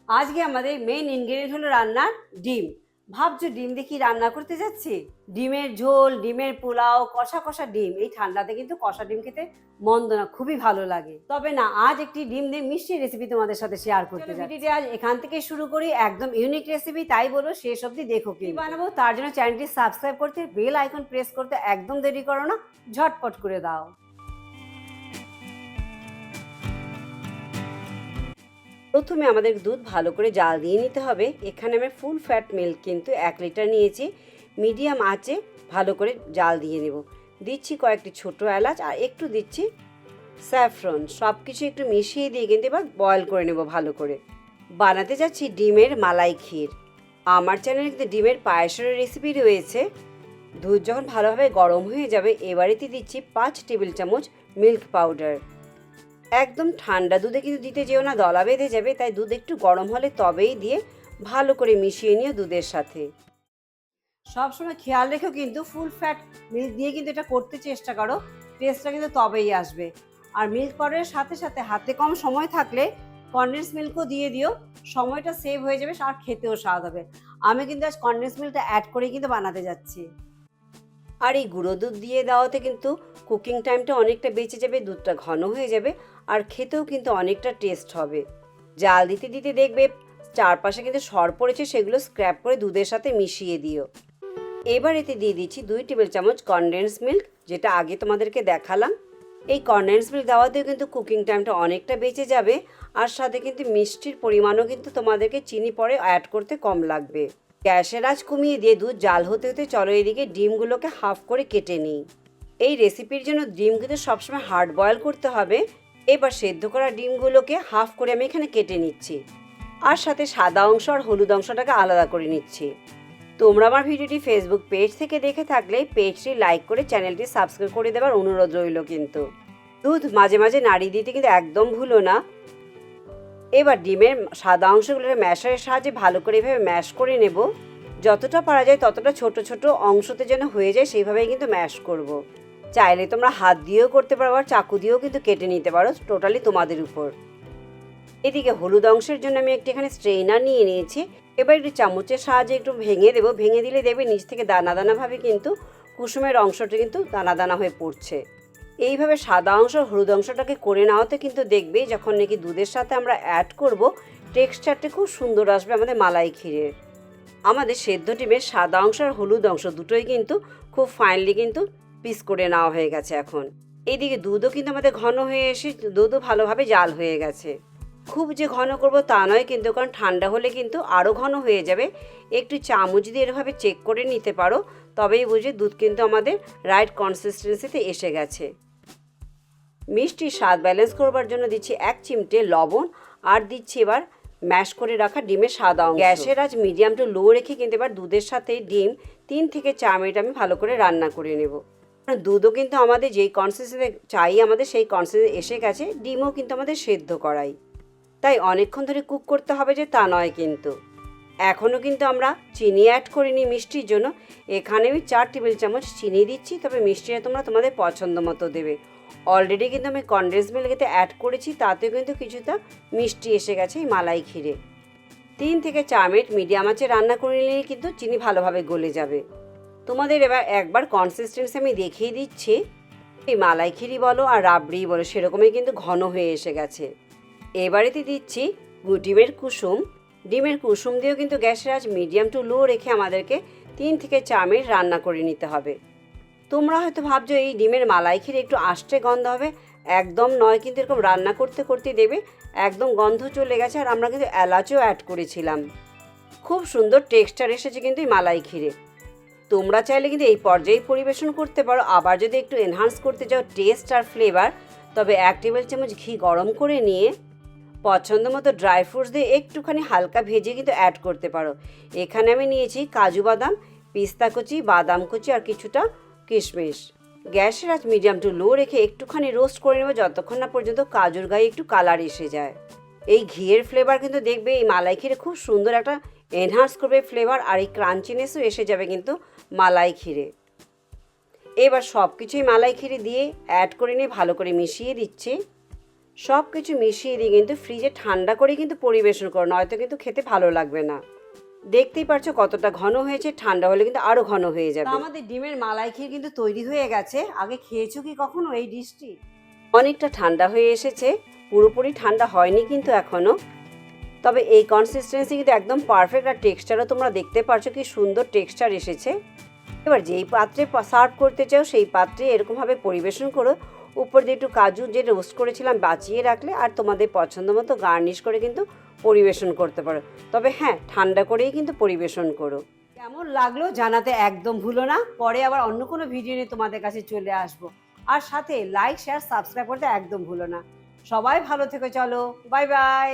আজকে আমাদের main ingredient হলো রান্নার ডিম। ভাবছো ডিম দিয়ে কি রান্না করতে যাচ্ছি? ডিমের ঝোল, ডিমের পোলাও, কষা কষা ডিম। এই ঠান্ডাতে কিন্তু কষা ডিম খেতে মন্দ না, খুবই ভালো লাগে। তবে না, আজ একটি ডিম দিয়ে মিষ্টি রেসিপি তোমাদের সাথে শেয়ার করতে যাচ্ছি। ভিডিওটি আজ এখান থেকে শুরু করি, একদম ইউনিক রেসিপি, তাই বলো শেষ অবধি দেখো। কি বানাবো তার জন্য চ্যানেলটি সাবস্ক্রাইব করতে, বেল আইকন প্রেস করতে একদম দেরি করো না, ঝটপট করে দাও। প্রথমে আমাদের দুধ ভালো করে জাল দিয়ে নিতে হবে। এখানে আমি ফুল ফ্যাট মিল্ক কিন্তু 1 লিটার নিয়েছি। মিডিয়াম আঁচে ভালো করে জাল দিয়ে নেব। দিচ্ছি কয়েকটি ছোট এলাচ আর একটু দিচ্ছি স্যাফরন। সব কিছু একটু মিশিয়ে দিয়ে কিন্তু এবার বয়েল করে নেব ভালো করে। বানাতে যাচ্ছি ডিমের মালাই ক্ষীর। আমার চ্যানেলে কিন্তু ডিমের পায়েসের রেসিপি রয়েছে। দুধ যখন ভালোভাবে গরম হয়ে যাবে এবারেতে দিচ্ছি 5 টেবিল চামচ মিল্ক পাউডার। একদম ঠান্ডা দুধে কিন্তু দিতে যেও না, দলা বেঁধে যাবে। তাই দুধ একটু গরম হলে তবেই দিয়ে ভালো করে মিশিয়ে নিও দুধের সাথে। সবসময় খেয়াল রেখো কিন্তু ফুল ফ্যাট মিল্ক দিয়ে কিন্তু এটা করতে চেষ্টা করো, টেস্টটা কিন্তু তবেই আসবে। আর মিল্ক পাউডারের সাথে সাথে হাতে কম সময় থাকলে কনডেন্স মিল্কও দিয়ে দিও, সময়টা সেভ হয়ে যাবে আর খেতেও স্বাদ হবে। আমি কিন্তু আজ কনডেন্স মিল্কটা অ্যাড করেই কিন্তু বানাতে যাচ্ছি। আর এই গুঁড়ো দুধ দিয়ে দেওয়াতে কিন্তু কুকিং টাইমটা অনেকটা বেঁচে যাবে, দুধটা ঘন হয়ে যাবে আর খেতেও কিন্তু অনেকটা টেস্ট হবে। জাল দিতে দিতে দেখবে চারপাশে কিন্তু সর পড়েছে, সেগুলো স্ক্র্যাপ করে দুধের সাথে মিশিয়ে দিও। এবার এতে দিয়ে দিচ্ছি 2 টেবিল চামচ কনডেন্স মিল্ক, যেটা আগে তোমাদেরকে দেখালাম। এই কনডেন্স মিল্ক দেওয়াতেও কিন্তু কুকিং টাইমটা অনেকটা বেঁচে যাবে আর সাথে কিন্তু মিষ্টির পরিমাণও কিন্তু তোমাদেরকে চিনি পরে অ্যাড করতে কম লাগবে। গ্যাসের আঁচ কমিয়ে দিয়ে দুধ জাল হতে হতে চলো এদিকে ডিমগুলোকে হাফ করে কেটে নিই। এই রেসিপির জন্য ডিম কিন্তু সবসময় হার্ড বয়েল করতে হবে। এবার সেদ্ধ করা ডিমগুলোকে হাফ করে আমি এখানে কেটে নিচ্ছি আর সাথে সাদা অংশ আর হলুদ অংশটাকে আলাদা করে নিচ্ছি। তোমরা আমার ভিডিওটি ফেসবুক পেজ থেকে দেখে থাকলে পেজটি লাইক করে চ্যানেলটি সাবস্ক্রাইব করে দেওয়ার অনুরোধ রইল। কিন্তু দুধ মাঝে মাঝে নাড়িয়ে দিতে কিন্তু একদম ভুলো না। এবার ডিমের সাদা অংশগুলোকে ম্যাশারের সাহায্যে ভালো করে এভাবে ম্যাশ করে নেব। যতটা পারা যায় ততটা ছোট ছোট অংশতে যেন হয়ে যায় সেইভাবেই কিন্তু ম্যাশ করব। চাইলে তোমরা হাত দিয়েও করতে পারো আর চাকু দিয়েও কিন্তু কেটে নিতে পারো, টোটালি তোমাদের উপর। এদিকে হলুদ অংশের জন্য আমি একটি এখানে স্ট্রেইনার নিয়ে নিয়েছি। এবার একটু চামচের সাহায্যে একটু ভেঙে দেবো। ভেঙে দিলে দেখবে নিচ থেকে দানা দানাভাবে কিন্তু কুসুমের অংশটা কিন্তু দানা দানা হয়ে পড়ছে। এইভাবে সাদা অংশ হলুদ অংশটাকে করে নেওয়াতে কিন্তু দেখবে যখন নাকি দুধের সাথে আমরা অ্যাড করব টেক্সচারটা খুব সুন্দর আসবে আমাদের মালাই ক্ষীরের। আমাদের সেদ্ধ ডিমের সাদা অংশ আর হলুদ অংশ দুটোই কিন্তু খুব ফাইনলি কিন্তু পিস করে নেওয়া হয়ে গেছে। এখন এইদিকে দুধও কিন্তু আমাদের ঘন হয়ে এসে দুধও ভালোভাবে জাল হয়ে গেছে। খুব যে ঘন করব তা নয় কিন্তু, কারণ ঠান্ডা হলে কিন্তু আরও ঘন হয়ে যাবে। একটু চামচ দিয়ে এভাবে চেক করে নিতে পারো, তবেই বুঝে দুধ কিন্তু আমাদের রাইট কনসিস্টেন্সিতে এসে গেছে। মিষ্টির স্বাদ ব্যালেন্স করবার জন্য দিচ্ছি 1 চিমটে লবণ আর দিচ্ছি এবার ম্যাশ করে রাখা ডিমের সাদা অংশ। গ্যাসের আজ মিডিয়াম টু লো রেখে কিন্তু এবার দুধের সাথে ডিম 3 থেকে 4 মিনিট আমি ভালো করে রান্না করে নেব। দুধও কিন্তু আমাদের যেই কনসিস্টেন্সি চাই আমাদের সেই কনসিস্টেন্সি এসে গেছে। ডিমও কিন্তু আমাদের সেদ্ধ করাই, তাই অনেকক্ষণ ধরে কুক করতে হবে যে তা নয়। কিন্তু এখনও কিন্তু আমরা চিনি অ্যাড করিনি মিষ্টির জন্য। এখানে আমি 4 টেবিল চামচ চিনি দিচ্ছি, তবে মিষ্টিটা তোমরা তোমাদের পছন্দ মতো দেবে। অলরেডি কিন্তু আমি কনডেন্স মিল্ক এতে অ্যাড করেছি, তাতেও কিন্তু কিছুটা মিষ্টি এসে গেছে এই মালাই ক্ষীরে। 3 থেকে 4 মিনিট মিডিয়াম আঁচে রান্না করে নিলে কিন্তু চিনি ভালোভাবে গলে যাবে। তোমাদের এবার একবার কনসিস্টেন্সি আমি দেখিয়ে দিচ্ছি। এই মালাই ক্ষীরই বলো আর রাবড়ি বলো সেরকমই কিন্তু ঘন হয়ে এসে গেছে। এবারেতে দিচ্ছি ডিমের কুসুম। ডিমের কুসুম দিয়েও কিন্তু গ্যাসের আঁচ মিডিয়াম টু লো রেখে আমাদেরকে 3 থেকে 4 মিনিট রান্না করে নিতে হবে। তোমরা হয়তো ভাবছো এই ডিমের মালাই ক্ষীর একটু আষ্টে গন্ধ হবে, একদম নয়। কিন্তু এরকম রান্না করতে করতে দেবে একদম গন্ধ চলে গেছে। আর আমরা কিন্তু এলাচও অ্যাড করেছিলাম। খুব সুন্দর টেক্সচার এসেছে কিন্তু এই মালাই ক্ষীরে। তোমরা চাইলে কিন্তু এই পর্যায়ে পরিবেশন করতে পারো। আবার যদি একটু এনহান্স করতে চাও টেস্ট আর ফ্লেভার, তবে 1 টেবিল চামচ ঘি গরম করে নিয়ে পছন্দ মতো ড্রাই ফ্রুটস দিয়ে একটুখানি হালকা ভেজে কিন্তু অ্যাড করতে পারো। এখানে আমি নিয়েছি কাজু বাদাম, পিস্তা কুচি, বাদাম কুচি আর কিছুটা কিশমিশ। গ্যাসের আঁচ মিডিয়াম টু লো রেখে একটুখানি রোস্ট করে নেবো যতক্ষণ না পর্যন্ত কাজুর গায়ে একটু কালার এসে যায়। এই ঘিয়ের ফ্লেভার কিন্তু দেখবে এই মালাই ক্ষীরে খুব সুন্দর একটা এনহান্স করবে ফ্লেভার, আর এই ক্রাঞ্চিনেসও এসে যাবে কিন্তু মালাই ক্ষীরে। এবার সব কিছুই মালাই ক্ষীরে দিয়ে অ্যাড করে নিয়ে ভালো করে মিশিয়ে দিচ্ছি। সব কিছু মিশিয়ে দিয়ে কিন্তু ফ্রিজে ঠান্ডা করে কিন্তু পরিবেশন করো, নয়তো কিন্তু খেতে ভালো লাগবে না। দেখতেই পারছো কতটা ঘন হয়েছে, ঠান্ডা হলে কিন্তু আরও ঘন হয়ে যাবে। আমাদের ডিমের মালাই ক্ষীর কিন্তু তৈরি হয়ে গেছে। আগে খেয়েছো কি কখনো এই ডিশটি? অনেকটা ঠান্ডা হয়ে এসেছে, পুরোপুরি ঠান্ডা হয়নি কিন্তু এখনও। তবে এই কনসিস্টেন্সি কিন্তু একদম পারফেক্ট, আর টেক্সচারও তোমরা দেখতে পারছো কি সুন্দর টেক্সচার এসেছে। এবার যেই পাত্রে সার্ভ করতে চাও সেই পাত্রে এরকমভাবে পরিবেশন করো। উপর দিয়ে একটু কাজু যে রোস্ট করেছিলাম বাঁচিয়ে রাখলে, আর তোমাদের পছন্দ মতো গার্নিশ করে কিন্তু পরিবেশন করতে পারো। তবে হ্যাঁ, ঠান্ডা করেই কিন্তু পরিবেশন করো। কেমন লাগলো জানাতে একদম ভুলো না। পরে আবার অন্য কোনো ভিডিও নিয়ে তোমাদের কাছে চলে আসবো। আর সাথে লাইক, শেয়ার, সাবস্ক্রাইব করতে একদম ভুলো না। সবাই ভালো থেকো, চলো বাই বাই।